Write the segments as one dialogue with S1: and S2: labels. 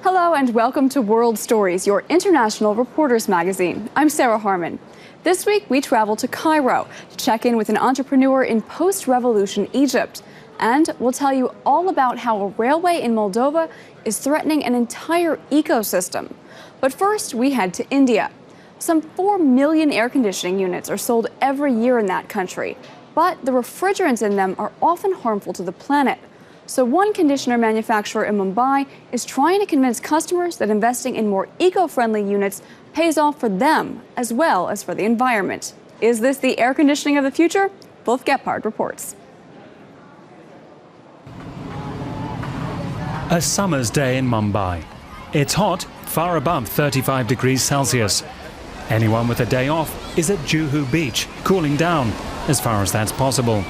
S1: Hello and welcome to World Stories, your international reporters magazine. I'm Sarah Harmon. This week we travel to Cairo to check in with an entrepreneur in post-revolution Egypt. And we'll tell you all about how a railway in Moldova is threatening an entire ecosystem. But first we head to India. Some 4 million air conditioning units are sold every year in that country, but the refrigerants in them are often harmful to the planet. So one conditioner manufacturer in Mumbai is trying to convince customers that investing in more eco-friendly units pays off for them as well as for the environment. Is this the air conditioning of the future? Wolf Gephardt reports.
S2: A summer's day in Mumbai. It's hot, far above 35 degrees Celsius. Anyone with a day off is at Juhu Beach, cooling down, as far as that's possible.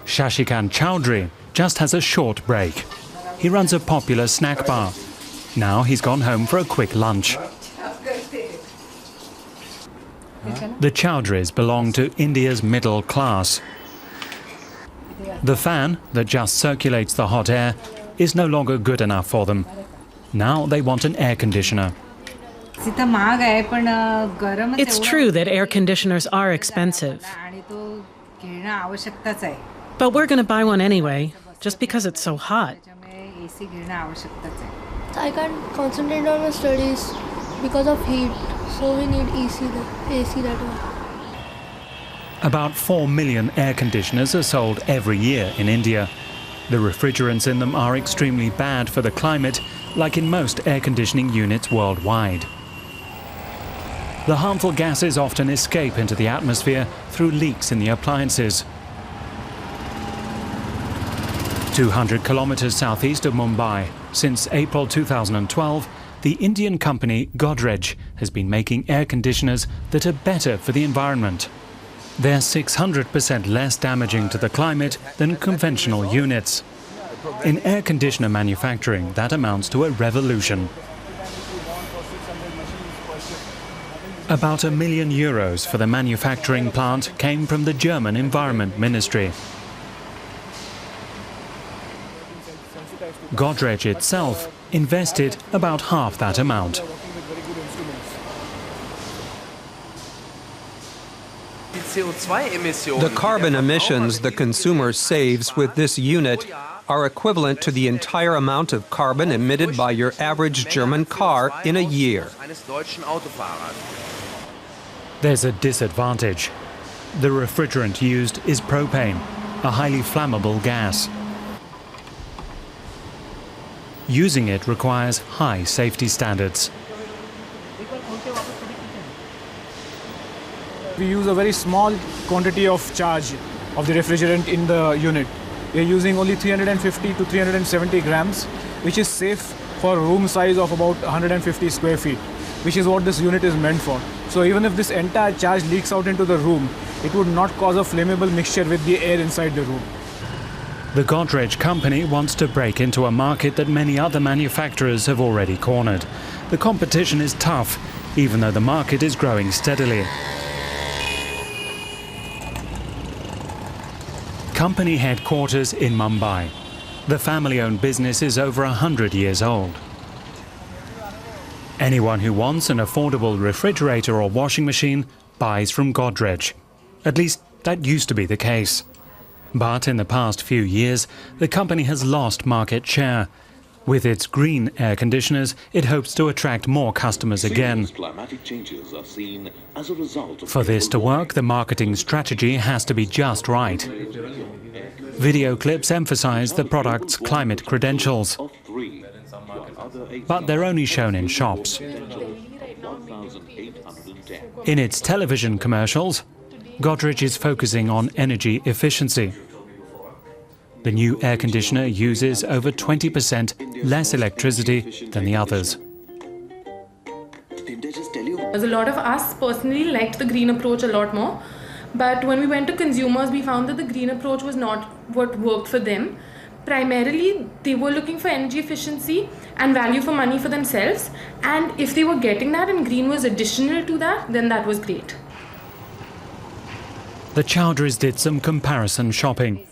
S2: Shashikant Chowdhury just has a short break. He runs a popular snack bar. Now he's gone home for a quick lunch. The Chowdhurys belong to India's middle class. The fan that just circulates the hot air is no longer good enough for them. Now they want an air conditioner.
S3: It's true that air conditioners are expensive. But we're going to buy one anyway, just because it's so hot.
S4: I can't concentrate on my studies because of heat, so we need AC that way.
S2: About 4 million air conditioners are sold every year in India. The refrigerants in them are extremely bad for the climate, like in most air conditioning units worldwide. The harmful gases often escape into the atmosphere through leaks in the appliances. 200 kilometers southeast of Mumbai, since April 2012, the Indian company Godrej has been making air conditioners that are better for the environment. They're 600% less damaging to the climate than conventional units. In air conditioner manufacturing, that amounts to a revolution. About €1 million for the manufacturing plant came from the German Environment Ministry. Godrej itself invested about half that amount.
S5: The carbon emissions the consumer saves with this unit are equivalent to the entire amount of carbon emitted by your average German car in a year.
S2: There's a disadvantage. The refrigerant used is propane, a highly flammable gas. Using it requires high safety standards.
S6: We use a very small quantity of charge of the refrigerant in the unit. We are using only 350 to 370 grams, which is safe for a room size of about 150 square feet, which is what this unit is meant for. So even if this entire charge leaks out into the room, it would not cause a flammable mixture with the air inside the room.
S2: The Godrej company wants to break into a market that many other manufacturers have already cornered. The competition is tough, even though the market is growing steadily. Company headquarters in Mumbai. The family-owned business is over 100 years old. Anyone who wants an affordable refrigerator or washing machine buys from Godrej. At least that used to be the case. But in the past few years, the company has lost market share. With its green air conditioners, it hopes to attract more customers again. For this to work, the marketing strategy has to be just right. Video clips emphasize the product's climate credentials, but they're only shown in shops. In its television commercials, Godrej is focusing on energy efficiency. The new air conditioner uses over 20% less electricity than the others.
S7: A lot of us personally liked the green approach a lot more, but when we went to consumers, we found that the green approach was not what worked for them. Primarily, they were looking for energy efficiency and value for money for themselves, and if they were getting that and green was additional to that, then that was great.
S2: The Chowdhuries did some comparison shopping.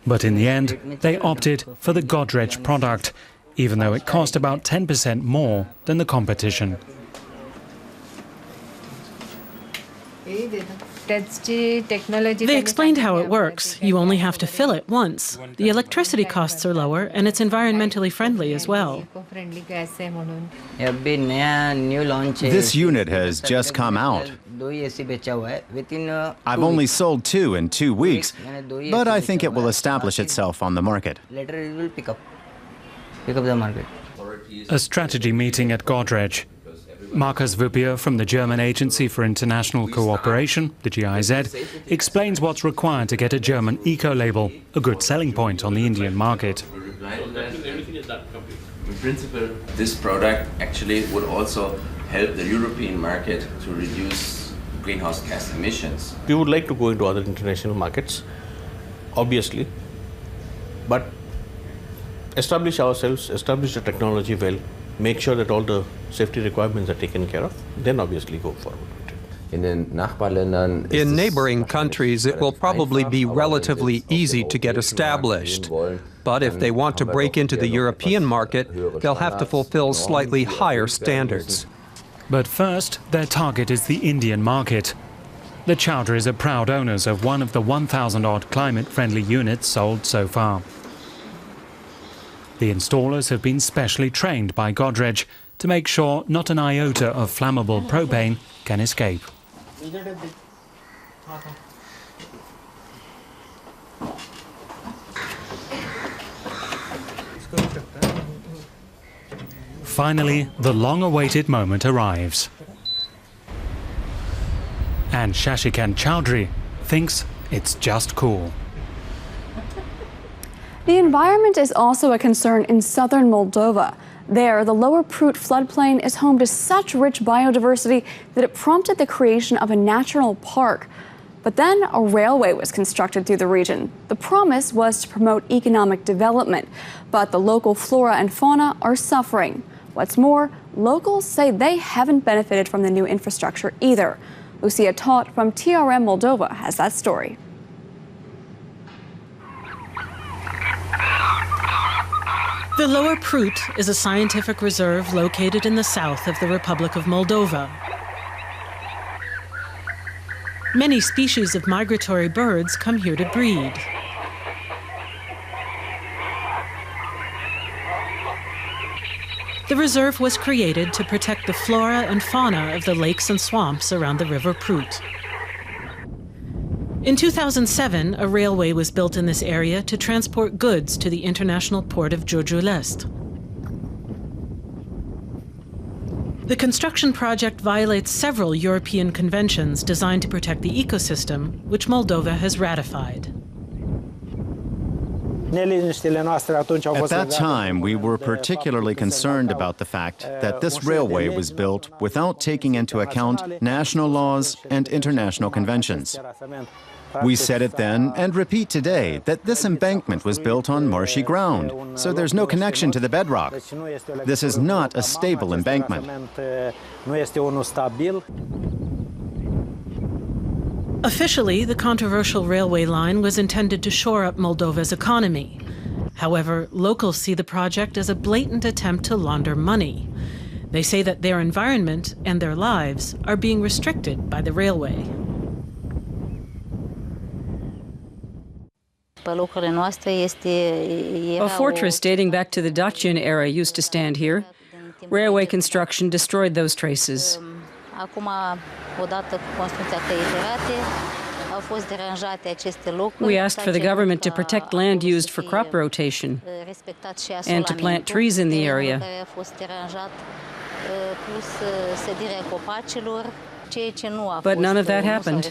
S2: But in the end, they opted for the Godrej product, even though it cost about 10% more than the competition.
S3: They explained how it works. You only have to fill it once. The electricity costs are lower, and it's environmentally friendly as well.
S8: This unit has just come out. I've only sold 2 in 2 weeks, but I think it will establish itself on the market.
S2: A strategy meeting at Godrej. Markus Wuppier from the German Agency for International Cooperation, the GIZ, explains what's required to get a German eco-label, a good selling point on the Indian market.
S9: In principle, this product actually would also help the European market to reduce greenhouse gas emissions.
S10: We would like to go into other international markets, obviously, but establish ourselves, establish the technology well, make sure that all the safety requirements are taken care of, then obviously go forward with it.
S5: In neighboring countries, it will probably be relatively easy to get established. But if they want to break into the European market, they'll have to fulfill slightly higher standards.
S2: But first, their target is the Indian market. The Chowdhuries are proud owners of one of the 1,000-odd climate-friendly units sold so far. The installers have been specially trained by Godrej to make sure not an iota of flammable propane can escape. Finally, the long-awaited moment arrives. And Shashikant Chowdhury thinks it's just cool.
S1: The environment is also a concern in southern Moldova. There, the Lower Prut floodplain is home to such rich biodiversity that it prompted the creation of a national park. But then a railway was constructed through the region. The promise was to promote economic development, but the local flora and fauna are suffering. What's more, locals say they haven't benefited from the new infrastructure either. Lucia Todt from TRM Moldova has that story.
S3: The Lower Prut is a scientific reserve located in the south of the Republic of Moldova. Many species of migratory birds come here to breed. The reserve was created to protect the flora and fauna of the lakes and swamps around the River Prut. In 2007, a railway was built in this area to transport goods to the international port of Giurgiu-Lest. The construction project violates several European conventions designed to protect the ecosystem, which Moldova has ratified.
S8: At that time, we were particularly concerned about the fact that this railway was built without taking into account national laws and international conventions. We said it then and repeat today that this embankment was built on marshy ground, so there's no connection to the bedrock. This is not a stable embankment.
S3: Officially, the controversial railway line was intended to shore up Moldova's economy. However, locals see the project as a blatant attempt to launder money. They say that their environment and their lives are being restricted by the railway.
S11: A fortress dating back to the Dacian era used to stand here. Railway construction destroyed those traces. We asked for the government to protect land used for crop rotation and to plant trees in the area. But none of that happened.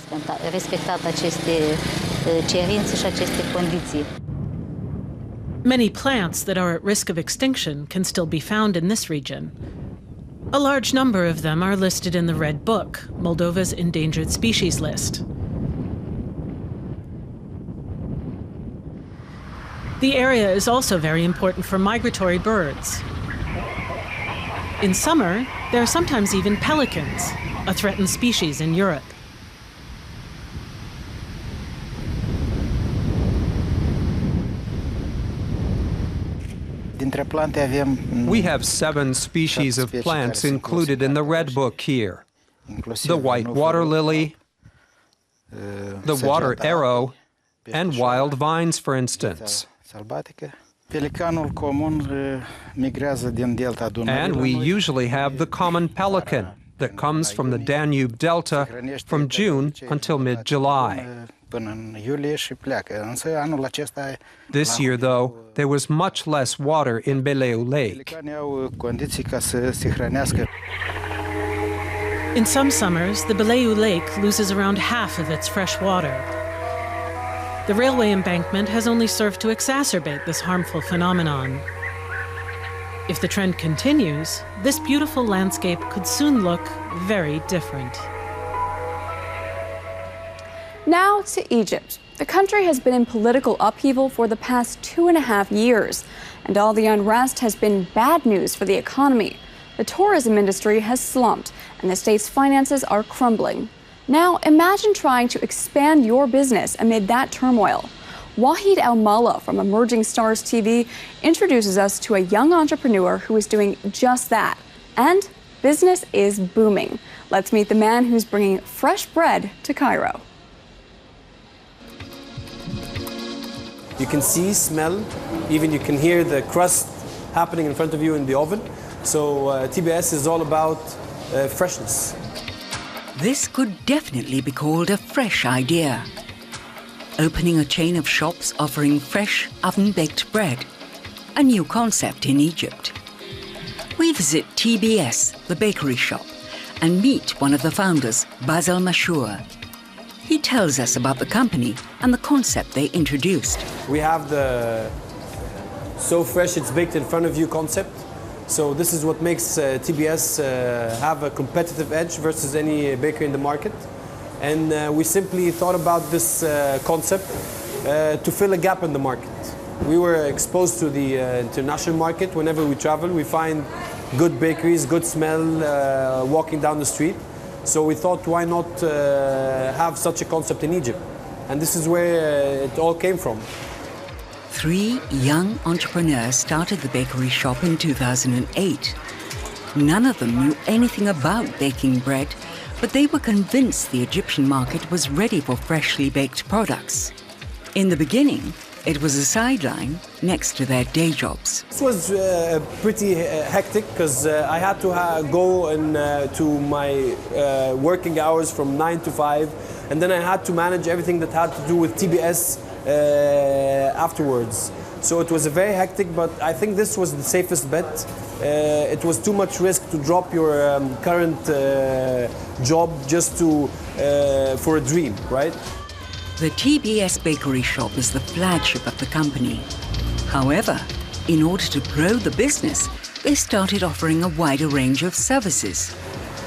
S3: Many plants that are at risk of extinction can still be found in this region. A large number of them are listed in the Red Book, Moldova's endangered species list. The area is also very important for migratory birds. In summer, there are sometimes even pelicans, a threatened species in Europe.
S5: We have 7 species of plants included in the Red Book here. The white water lily, the water arrow, and wild vines, for instance. And we usually have the common pelican that comes from the Danube Delta from June until mid-July. This year, though, there was much less water in Beleu Lake.
S3: In some summers, the Beleu Lake loses around half of its fresh water. The railway embankment has only served to exacerbate this harmful phenomenon. If the trend continues, this beautiful landscape could soon look very different.
S1: Now to Egypt. The country has been in political upheaval for the past 2.5 years, and all the unrest has been bad news for the economy. The tourism industry has slumped, and the state's finances are crumbling. Now, imagine trying to expand your business amid that turmoil. Wahid Al-Malla from Emerging Stars TV introduces us to a young entrepreneur who is doing just that. And business is booming. Let's meet the man who's bringing fresh bread to Cairo.
S12: You can see, smell, even you can hear the crust happening in front of you in the oven. So TBS is all about freshness.
S13: This could definitely be called a fresh idea. Opening a chain of shops offering fresh oven-baked bread, a new concept in Egypt. We visit TBS, the bakery shop, and meet one of the founders, Basel Mashour. He tells us about the company and the concept they introduced.
S12: We have the so fresh it's baked in front of you concept. So this is what makes TBS have a competitive edge versus any bakery in the market. And we simply thought about this concept to fill a gap in the market. We were exposed to the international market. Whenever we travel, we find good bakeries, good smell walking down the street. So we thought, why not have such a concept in Egypt? And this is where it all came from.
S13: 3 young entrepreneurs started the bakery shop in 2008. None of them knew anything about baking bread, but they were convinced the Egyptian market was ready for freshly baked products. In the beginning, it was a sideline next to their day jobs.
S12: This was pretty hectic because I had to go to my working hours from 9 to 5, and then I had to manage everything that had to do with TBS afterwards. So it was a very hectic, but I think this was the safest bet. It was too much risk to drop your current job just for a dream, right?
S13: The TBS bakery shop is the flagship of the company. However, in order to grow the business, they started offering a wider range of services.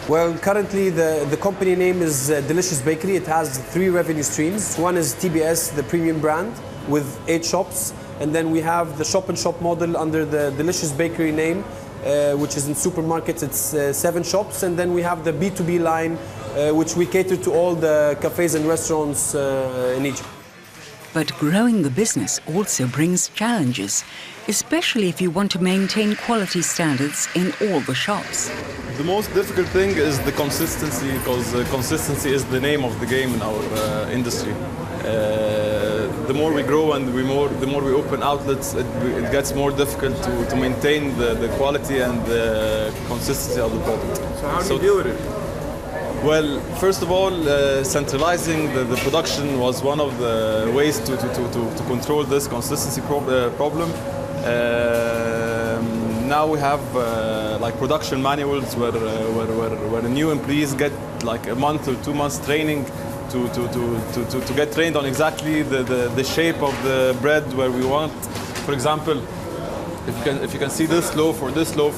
S12: Well, currently the company name is Delicious Bakery. It has 3 revenue streams. One is TBS, the premium brand, with 8 shops. And then we have the shop-in-shop model under the Delicious Bakery name, which is in supermarkets. It's 7 shops. And then we have the B2B line, which we cater to all the cafes and restaurants in Egypt.
S13: But growing the business also brings challenges, especially if you want to maintain quality standards in all the shops.
S14: The most difficult thing is the consistency, because consistency is the name of the game in our industry. The more we grow and the more we open outlets, it gets more difficult to maintain the quality and the consistency of the product.
S12: So how do you deal with it?
S14: Well, first of all, centralizing the production was one of the ways to control this consistency problem. Now we have like production manuals where the new employees get like a month or 2 months training to get trained on exactly the shape of the bread where we want. For example, if you can see this loaf or this loaf.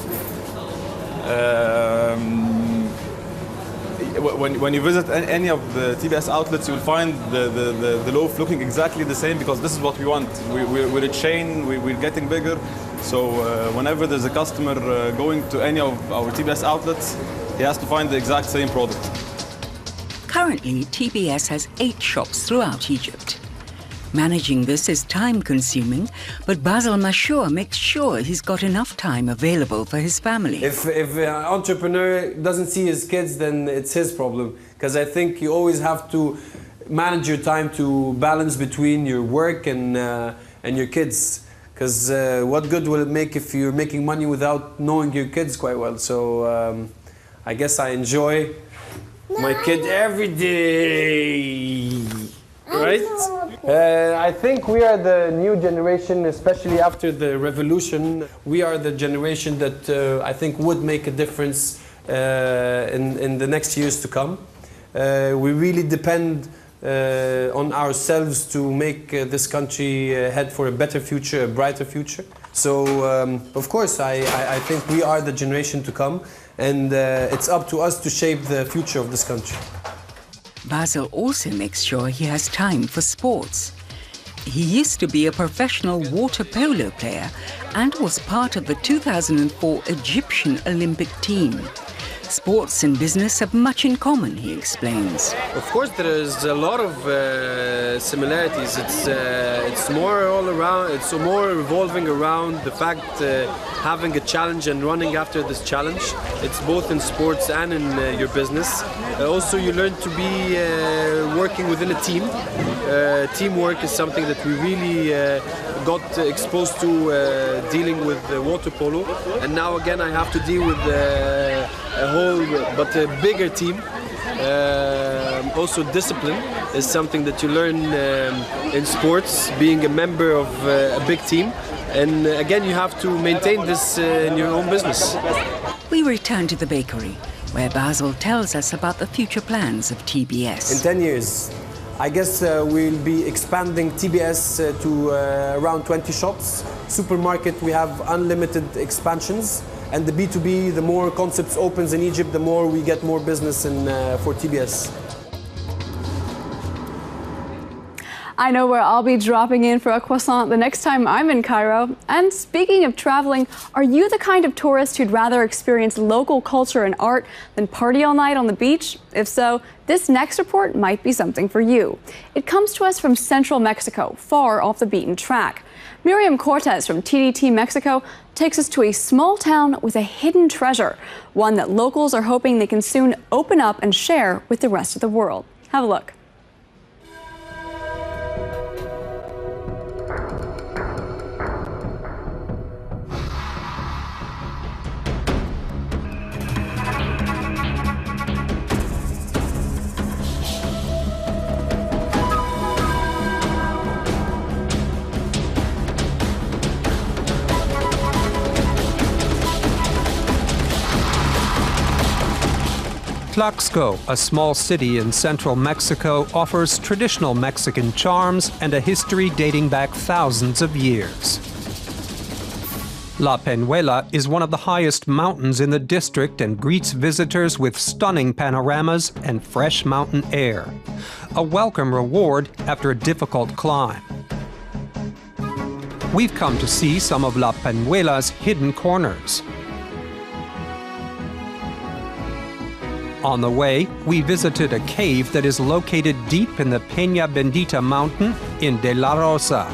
S14: When you visit any of the TBS outlets, you'll find the loaf looking exactly the same, because this is what we want. We're a chain, we're getting bigger. So whenever there's a customer going to any of our TBS outlets, he has to find the exact same product.
S13: Currently, TBS has 8 shops throughout Egypt. Managing this is time-consuming, but Basil Mashour makes sure he's got enough time available for his family.
S12: If an entrepreneur doesn't see his kids, then it's his problem. Because I think you always have to manage your time to balance between your work and your kids. Because what good will it make if you're making money without knowing your kids quite well? So I guess I enjoy my kid every day. Right? I think we are the new generation, especially after the revolution. We are the generation that I think would make a difference in the next years to come. We really depend on ourselves to make this country head for a better future, a brighter future. So, of course, I think we are the generation to come, and it's up to us to shape the future of this country.
S13: Basil also makes sure he has time for sports. He used to be a professional water polo player and was part of the 2004 Egyptian Olympic team. Sports and business have much in common, he explains.
S12: Of course, there is a lot of similarities. It's more all around. It's more revolving around the fact having a challenge and running after this challenge. It's both in sports and in your business. Also, you learn to be working within a team. Teamwork is something that we really got exposed to dealing with water polo, and now again I have to deal with a whole but a bigger team. Also discipline is something that you learn in sports, being a member of a big team, and again you have to maintain this in your own business.
S13: We return to the bakery, where Basil tells us about the future plans of TBS.
S12: In 10 years, I guess we'll be expanding TBS to around 20 shops. Supermarket, we have unlimited expansions. And the B2B, the more concepts opens in Egypt, the more we get more business for TBS.
S1: I know where I'll be dropping in for a croissant the next time I'm in Cairo. And speaking of traveling, are you the kind of tourist who'd rather experience local culture and art than party all night on the beach? If so, this next report might be something for you. It comes to us from central Mexico, far off the beaten track. Miriam Cortez from TDT Mexico takes us to a small town with a hidden treasure, one that locals are hoping they can soon open up and share with the rest of the world. Have a look.
S5: Tlaxco, a small city in central Mexico, offers traditional Mexican charms and a history dating back thousands of years. La Peñuela is one of the highest mountains in the district and greets visitors with stunning panoramas and fresh mountain air. A welcome reward after a difficult climb. We've come to see some of La Peñuela's hidden corners. On the way, we visited a cave that is located deep in the Peña Bendita mountain in De La Rosa.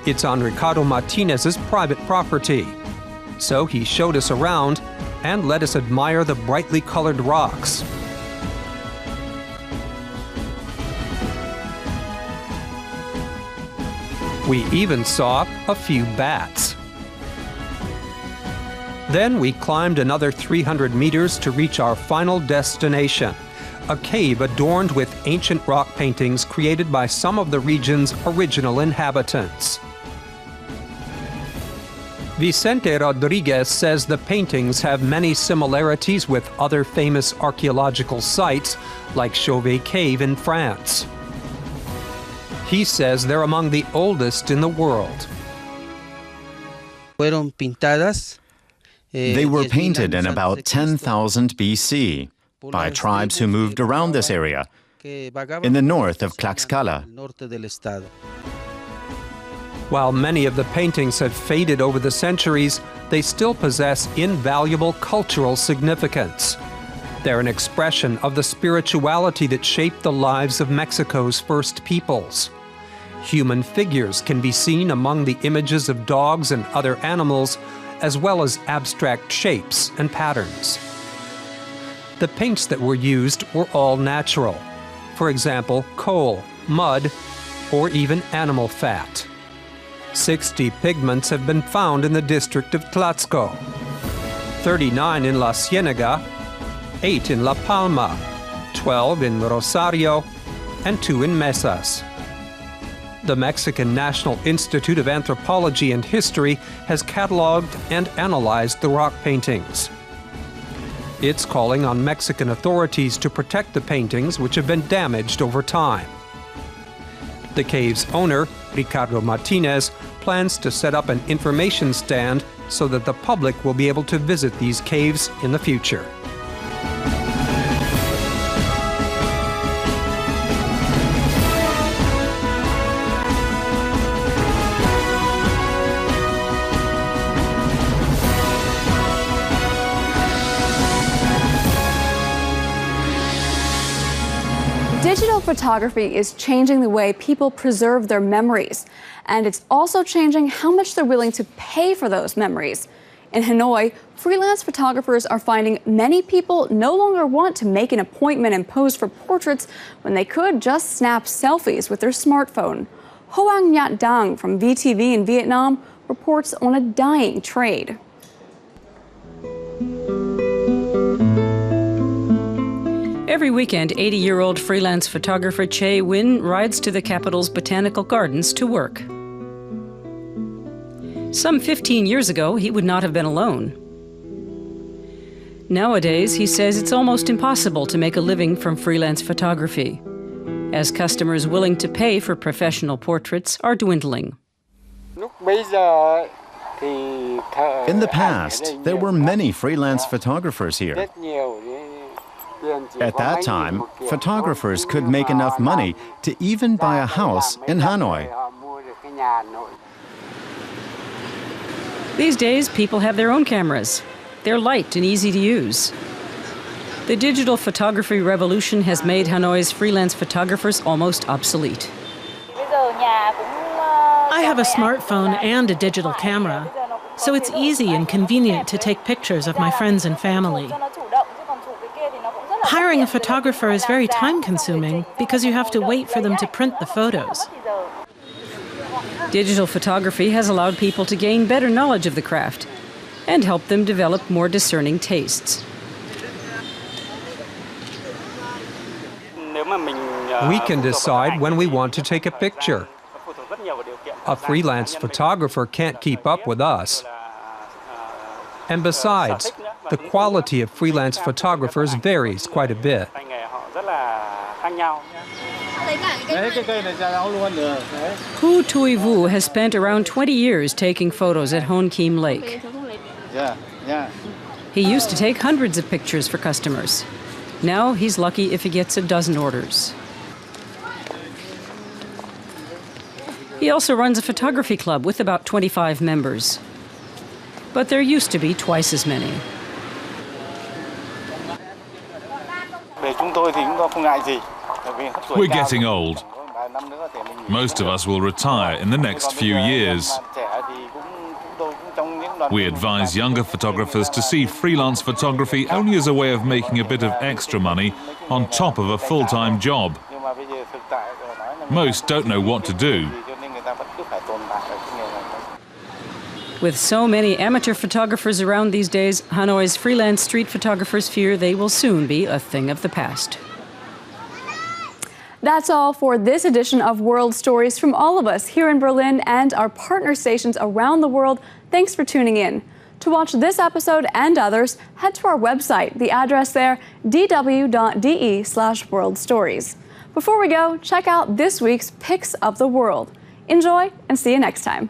S5: It's on Ricardo Martinez's private property. So he showed us around and let us admire the brightly colored rocks. We even saw a few bats. Then we climbed another 300 meters to reach our final destination, a cave adorned with ancient rock paintings created by some of the region's original inhabitants. Vicente Rodriguez says the paintings have many similarities with other famous archaeological sites, like Chauvet Cave in France. He says they're among the oldest in the world.
S8: Fueron pintadas. They were painted in about 10,000 BC by tribes who moved around this area in the north of Tlaxcala.
S5: While many of the paintings have faded over the centuries, they still possess invaluable cultural significance. They're an expression of the spirituality that shaped the lives of Mexico's first peoples. Human figures can be seen among the images of dogs and other animals, as well as abstract shapes and patterns. The paints that were used were all natural. For example, coal, mud, or even animal fat. 60 pigments have been found in the district of Tlaxco, 39 in La Ciénaga, 8 in La Palma, 12 in Rosario, and 2 in Mesas. The Mexican National Institute of Anthropology and History has cataloged and analyzed the rock paintings. It's calling on Mexican authorities to protect the paintings, which have been damaged over time. The cave's owner, Ricardo Martinez, plans to set up an information stand so that the public will be able to visit these caves in the future.
S1: Digital photography is changing the way people preserve their memories, and it's also changing how much they're willing to pay for those memories. In Hanoi, freelance photographers are finding many people no longer want to make an appointment and pose for portraits when they could just snap selfies with their smartphone. Hoang Nhat Dang from VTV in Vietnam reports on a dying trade.
S11: Every weekend, 80-year-old freelance photographer Che Win rides to the capital's botanical gardens to work. Some 15 years ago, he would not have been alone. Nowadays, he says it's almost impossible to make a living from freelance photography, as customers willing to pay for professional portraits are dwindling.
S8: In the past, there were many freelance photographers here. At that time, photographers could make enough money to even buy a house in Hanoi.
S11: These days, people have their own cameras. They're light and easy to use. The digital photography revolution has made Hanoi's freelance photographers almost obsolete.
S3: I have a smartphone and a digital camera, so it's easy and convenient to take pictures of my friends and family. Hiring a photographer is very time-consuming because you have to wait for them to print the photos.
S11: Digital photography has allowed people to gain better knowledge of the craft and help them develop more discerning tastes.
S5: We can decide when we want to take a picture. A freelance photographer can't keep up with us. And besides, the quality of freelance photographers varies quite a bit.
S11: Hu Tui Vu has spent around 20 years taking photos at Hon Kim Lake. He used to take hundreds of pictures for customers. Now he's lucky if he gets a dozen orders. He also runs a photography club with about 25 members. But there used to be twice as many.
S15: We're getting old. Most of us will retire in the next few years. We advise younger photographers to see freelance photography only as a way of making a bit of extra money on top of a full-time job. Most don't know what to do.
S11: With so many amateur photographers around these days, Hanoi's freelance street photographers fear they will soon be a thing of the past.
S1: That's all for this edition of World Stories from all of us here in Berlin and our partner stations around the world. Thanks for tuning in. To watch this episode and others, head to our website. The address there, dw.de/worldstories. Before we go, check out this week's Picks of the World. Enjoy and see you next time.